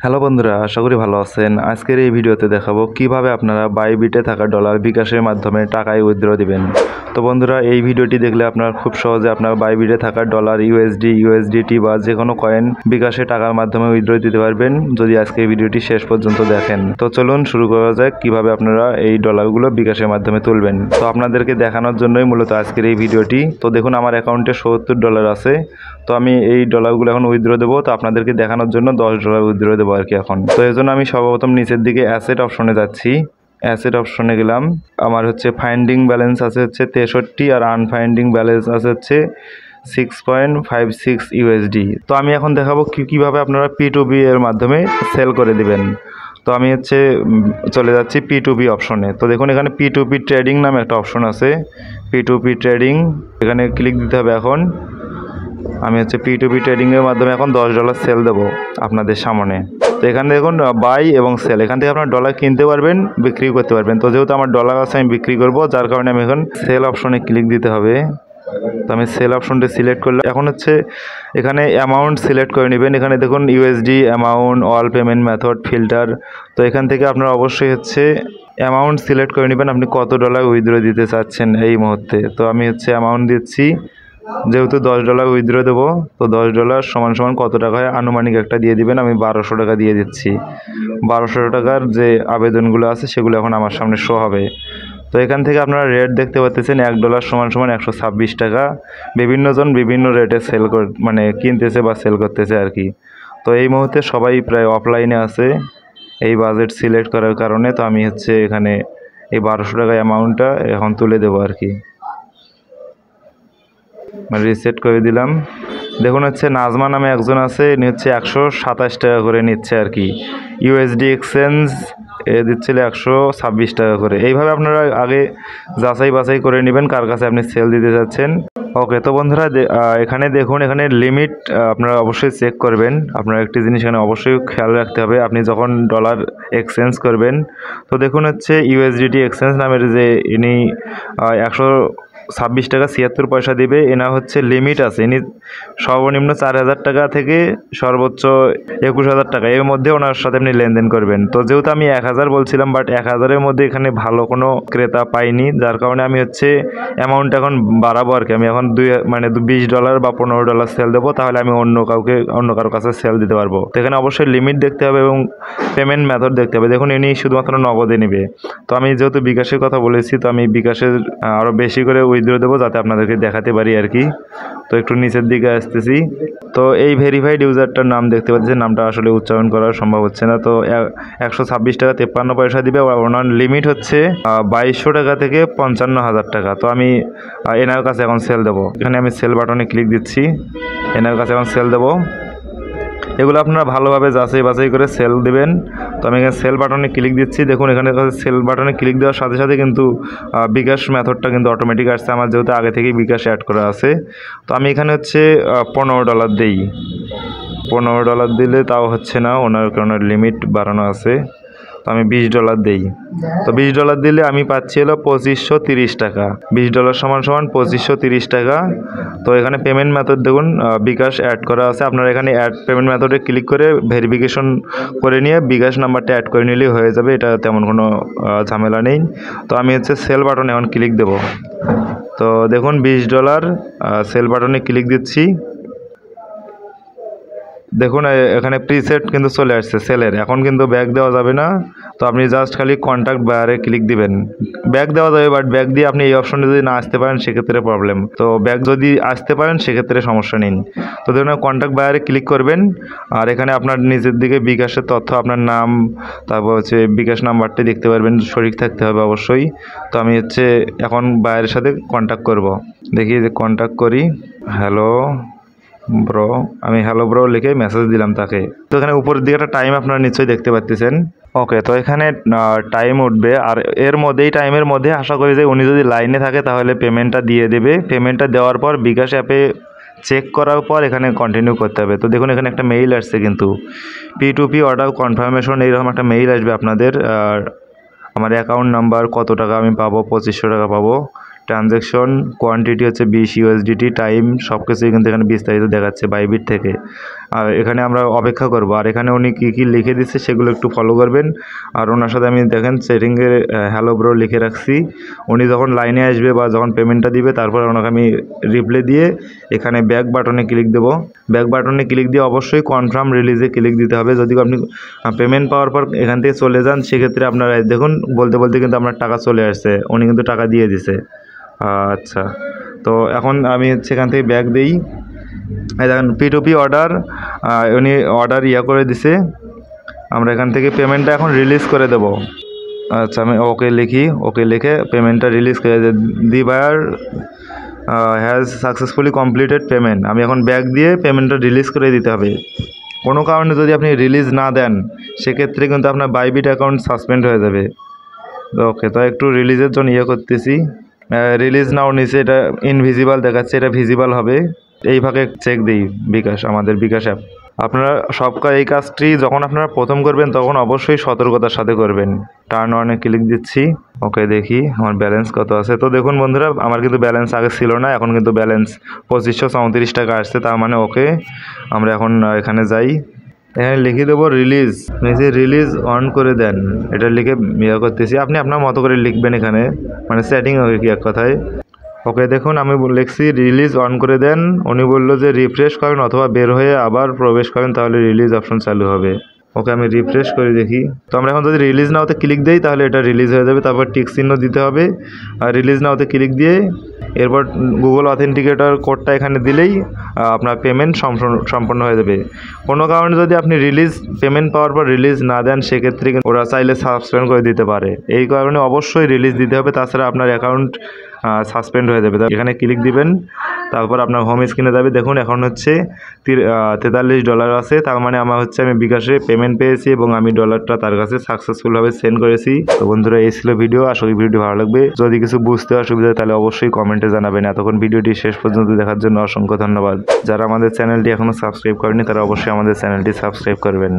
Hello বন্ধুরা, আশা করি ভালো আছেন। আজকের এই ভিডিওতে দেখাবো কিভাবে আপনারা বাইবিটে থাকা ডলার বিকাশের মাধ্যমে টাকায় উইথড্র দিবেন। তো বন্ধুরা, এই ভিডিওটি দেখলে আপনারা খুব সহজে আপনার বাইবিটে থাকা ডলার, ইউএসডিটি বা যে কোনো কয়েন বিকাশে টাকার মাধ্যমে উইথড্র দিতে পারবেন যদি আজকে এই ভিডিওটি শেষ পর্যন্ত দেখেন। তো চলুন শুরু করা যাক কিভাবে আপনারা এই ডলারগুলো বিকাশের মাধ্যমে তুলবেন। তো আপনাদেরকে দেখানোর জন্যই মূলত আজকের এই ভিডিওটি। তো দেখুন, আমার অ্যাকাউন্টে $70 আছে। তো আমি এই ডলারগুলো এখন উইথড্র দেবো। তো আপনাদেরকে দেখানোর জন্য $10 উইথড্র দেবো আর কি এখন। তো এই জন্য আমি সর্বপ্রথম নিচের দিকে অ্যাসেট অপশনে যাচ্ছি। অ্যাসেট অপশনে গেলাম। আমার ফাইন্ডিং ব্যালেন্স আছে 63 আর আনফাইন্ডিং ব্যালেন্স আছে 6.56 ইউএসডি। তো আমি এখন দেখাবো কিভাবে আপনারা P2B এর মাধ্যমে সেল করে দিবেন। তো আমি চলে যাচ্ছি P2B অপশনে। তো দেখুন, এখানে P2P ট্রেডিং নামে একটা অপশন আছে। P2P ট্রেডিং, এখানে ক্লিক দিতে হবে। এখন আমি P2P ট্রেডিংয়ের মাধ্যমে এখন $10 সেল দেবো আপনাদের সামনে। তো এখানে দেখুন বাই এবং সেল, এখান থেকে আপনার ডলার কিনতে পারবেন, বিক্রি করতে পারবেন। তো যেহেতু আমার ডলার আছে, আমি বিক্রি করব, যার কারণে আমি এখন সেল অপশনে ক্লিক দিতে হবে। তো আমি সেল অপশনটা সিলেক্ট করলাম। এখন এখানে অ্যামাউন্ট সিলেক্ট করে নেবেন। এখানে দেখুন USD amount, all payment method, filter. তো এখান থেকে আপনারা অবশ্যই অ্যামাউন্ট সিলেক্ট করে নেবেন, আপনি কত ডলার উইথড্র দিতে চাচ্ছেন এই মুহূর্তে। তো আমি অ্যামাউন্ট দিচ্ছি, যেহেতু $10 উইথড্র দেবো। তো $10 সমান সমান কত টাকা হয় আনুমানিক একটা দিয়ে দিবেন। আমি 1200 টাকা দিয়ে দিচ্ছি। 1200 টাকার যে আবেদনগুলো আছে সেগুলো এখন আমার সামনে শো হবে। তো এখান থেকে আপনারা রেট দেখতে পাচ্ছেন, $1 সমান সমান 126 টাকা। বিভিন্নজন বিভিন্ন রেটে কিনতেছে বা সেল করতেছে আর কি। তো এই মুহূর্তে সবাই প্রায় অফলাইনে আছে এই বাজেট সিলেক্ট করার কারণে। তো আমি এখানে এই 1200 টাকা অ্যামাউন্টটা এখন তুলে দেবো আর কি। রিসেট করে দিলাম। দেখুন নাজমা নামে একজন আছে, ইনি 127 টাকা করে নিচ্ছে আর কি। ইউএসডি এক্সচেঞ্জ দিচ্ছিল 126 টাকা করে। এইভাবে আপনারা আগে যাচাই বাছাই করে নেবেন কার কাছে আপনি সেল দিতে যাচ্ছেন। ওকে, তো বন্ধুরা এখানে দেখুন, এখানে লিমিট আপনারা অবশ্যই চেক করবেন। আপনারা একটি জিনিস এখানে অবশ্যই খেয়াল রাখতে হবে, আপনি যখন ডলার এক্সচেঞ্জ করবেন। তো দেখুন ইউএসডিটি এক্সচেঞ্জ নামের যে ইনি 126 টাকা 76 পয়সা দিবে। এনা লিমিট আছে, ইনি সর্বনিম্ন 4000 টাকা থেকে সর্বোচ্চ 21000 টাকা এর মধ্যে ওনার সাথে আপনি লেনদেন করবেন। তো যেহেতু আমি 1000 বলছিলাম, বাট 1000-এর মধ্যে এখানে ভালো কোনো ক্রেতা পাইনি, যার কারণে আমি অ্যামাউন্ট এখন বাড়াবো আর কি। আমি এখন $20 বা $15 সেল দেবো, তাহলে আমি অন্য কারো কাছে সেল দিতে পারবো। তো এখানে অবশ্যই লিমিট দেখতে হবে এবং পেমেন্ট মেথড দেখতে হবে। দেখুন, ইনি শুধুমাত্র নগদে নেবে। তো আমি যেহেতু বিকাশের কথা বলেছি, তো আমি বিকাশের আরও বেশি করে উইথড্র দেবো, যাতে আপনাদেরকে দেখাতে পারি আর কি। তো একটু নিচের দিকে আসতেছি। তো এই ভেরিফাইড ইউজারটার নাম দেখতে পাচ্ছেন, নামটা আসলে উচ্চারণ করা সম্ভব হচ্ছে না। তো 126 টাকা 53 পয়সা দিবে। ওনার লিমিট 2200 টাকা থেকে 55,000 টাকা। তো আমি এনার কাছে এখন সেল দেবো। এখানে আমি সেল বাটনে ক্লিক দিচ্ছি, এনার কাছে এখন সেল দেবো। এগুলো আপনারা ভালোভাবে যাচাই বাছাই করে সেল দেবেন। তো আমি এখানে সেল বাটনে ক্লিক দিচ্ছি। দেখুন, এখানে সেল বাটনে ক্লিক দেওয়ার সাথে সাথে কিন্তু বিকাশ মেথডটা কিন্তু অটোমেটিক আসছে, আমার যেহেতু আগে থেকেই বিকাশ অ্যাড করা আছে। তো আমি এখানে $15 দিই। $15 দিলে তাও হচ্ছে না, ওনার লিমিট বাড়ানো আছে। তো আমি $20 দিই। তো $20 দিলে আমি পাচ্ছি $2530 টাকা। $20 সমান সমান 2530 টাকা। তো এখানে পেমেন্ট মেথড দেখুন, বিকাশ অ্যাড করা আছে। আপনারা এখানে অ্যাড পেমেন্ট মেথডে ক্লিক করে ভেরিফিকেশন করে নিয়ে বিকাশ নাম্বারটা অ্যাড করে নিলেই হয়ে যাবে। এটা তেমন কোনো ঝামেলা নেই। তো আমি সেল বাটনে এখন ক্লিক দেব। তো দেখুন $20 সেল বাটনে ক্লিক দিচ্ছি। দেখুন এখানে প্রিসেট কিন্তু চলে আসছে সেলের। এখন কিন্তু ব্যাক দেওয়া যাবে না। তো আপনি জাস্ট খালি কন্ট্যাক্ট বায়ারে ক্লিক দিবেন। ব্যাক দেওয়া যাবে, বাট ব্যাক দিয়ে আপনি এই অপশনে যদি না আসতে পারেন সেক্ষেত্রে প্রবলেম। তো ব্যাক যদি আসতে পারেন সেক্ষেত্রে সমস্যা নেই। তো দেখুন কন্ট্যাক্ট বায়ারে ক্লিক করবেন। আর এখানে আপনার নিজের দিকে বিকাশের তথ্য, আপনার নাম, তারপর বিকাশ নাম্বারটি দেখতে পারবেন, সঠিক থাকতে হবে অবশ্যই। তো আমি এখন বায়ারের সাথে কন্ট্যাক্ট করব। দেখি কন্ট্যাক্ট করি। হ্যালো ব্রো, আমি হ্যালো ব্রো লিখে মেসেজ দিলাম তাকে। তো এখানে উপরের দিকে একটা টাইম আপনারা নিশ্চয়ই দেখতে পাচ্ছেন। ওকে, তো এখানে টাইম উঠবে, আর টাইমের মধ্যে আশা করি যে উনি যদি লাইনে থাকে তাহলে পেমেন্টটা দিয়ে দেবে। পেমেন্টটা দেওয়ার পর বিকাশ অ্যাপে চেক করার পর এখানে কন্টিনিউ করতে হবে। তো দেখুন এখানে একটা মেইল আসছে, কিন্তু P2P অর্ডার কনফার্মেশন এইরকম একটা মেইল আসবে আপনাদের। আর আমার অ্যাকাউন্ট নাম্বার, কত টাকা আমি পাবো, 2500 টাকা পাবো। ট্রানজ্যাকশন কোয়ান্টিটি 20 USDT, টাইম সব কিছুই কিন্তু এখানে বিস্তারিত দেখাচ্ছে বাইবিট থেকে। আর এখানে আমরা অপেক্ষা করব। আর এখানে উনি কী কী লিখে দিচ্ছে সেগুলো একটু ফলো করবেন। আর ওনার সাথে আমি দেখেন সেটিংয়ে হ্যালো ব্রো লিখে রাখছি। উনি যখন লাইনে আসবে বা যখন পেমেন্টটা দিবে তারপর ওনাকে আমি রিপ্লাই দিয়ে এখানে ব্যাক বাটনে ক্লিক দেবো। ব্যাক বাটনে ক্লিক দিয়ে অবশ্যই কনফার্ম রিলিজে ক্লিক দিতে হবে। যদি আপনি পেমেন্ট পাওয়ার পর এখান থেকে চলে যান সেক্ষেত্রে আপনারা দেখুন বলতে বলতে কিন্তু আপনার টাকা চলে আসছে, উনি কিন্তু টাকা দিয়ে দিছে। আচ্ছা, তো এখন আমি সেখান থেকে ব্যাক দিই। এই দেখেন P2P অর্ডার, উনি অর্ডার করে দিছে। আমরা এখান থেকে পেমেন্টটা এখন রিলিজ করে দেব। আচ্ছা, আমি ওকে লিখি, ওকে লিখে পেমেন্টটা রিলিজ করে the buyer has successfully completed payment. আমি এখন ব্যাক দিয়ে পেমেন্টটা রিলিজ করে দিতে হবে। কোনো কারণে যদি আপনি রিলিজ না দেন সেক্ষেত্রে কিন্তু আপনার বাইবিট অ্যাকাউন্ট সাসপেন্ড হয়ে যাবে। ওকে, তো একটু রিলিজের জন্য করতেছি। রিলিজ নাও নিচে এটা ইনভিজিবল দেখাচ্ছে, এটা ভিজিবল হবে। এই ভাগে চেক দিই বিকাশ, আমাদের বিকাশ অ্যাপ। আপনারা এই কাজটি যখন আপনারা প্রথম করবেন তখন অবশ্যই সতর্কতার সাথে করবেন। টার্ন অনে ক্লিক দিচ্ছি। ওকে, দেখি আমার ব্যালেন্স কত আছে। তো দেখুন বন্ধুরা, আমার কিন্তু ব্যালেন্স আগে ছিল না, এখন কিন্তু ব্যালেন্স 2534 টাকা আসছে। তার মানে ওকে, আমরা এখন এখানে যাই। এখানে লিখে দেবো রিলিজ, নিচে রিলিজ অন করে দেন, এটা লিখে করতেছি। আপনি আপনার মতো করে লিখবেন এখানে, মানে সেটিং হবে কি এক কথায়। ওকে, দেখুন আমি লিখছি রিলিজ অন করে দেন। উনি বললো যে রিফ্রেশ করেন অথবা বের হয়ে আবার প্রবেশ করেন, তাহলে রিলিজ অপশন চালু হবে। ওকে, আমি রিফ্রেশ করে দেখি। তো আমরা এখন যদি রিলিজ নাওতে ক্লিক দিই তাহলে এটা রিলিজ হয়ে যাবে। তারপর টিক চিহ্ন দিতে হবে। আর রিলিজ নাওতে ক্লিক দিয়ে এরপর গুগল অথেন্টিকেটর কোডটা এখানে দিলেই আপনার পেমেন্ট সম্পন্ন হয়ে যাবে। কোনো কারণে যদি আপনি পেমেন্ট পাওয়ার পর রিলিজ না দেন সেক্ষেত্রে ওরা চাইলে সাসপেন্ড করে দিতে পারে। এই কারণে অবশ্যই রিলিজ দিতে হবে, তাছাড়া আপনার অ্যাকাউন্ট সাসপেন্ড হয়ে যাবে। এখানে ক্লিক দিবেন, তারপর আপনার হোম স্ক্রিনে যাবে। দেখুন এখন হচ্ছে $43 আছে, তার মানে আমি বিকাশে পেমেন্ট পেয়েছি এবং আমি ডলারটা তার কাছে সাকসেসফুলভাবে সেন্ড করেছি। তো বন্ধুরা, এই ছিল ভিডিও। আশা করি ভিডিওটি ভালো লাগবে। যদি কিছু বুঝতে অসুবিধা হয় তাহলে অবশ্যই কমেন্টে জানাবেন। এতক্ষণ ভিডিওটি শেষ পর্যন্ত দেখার জন্য অসংখ্য ধন্যবাদ। যারা আমাদের চ্যানেলটি এখনও সাবস্ক্রাইব করেনি তারা অবশ্যই আমাদের চ্যানেলটি সাবস্ক্রাইব করবেন।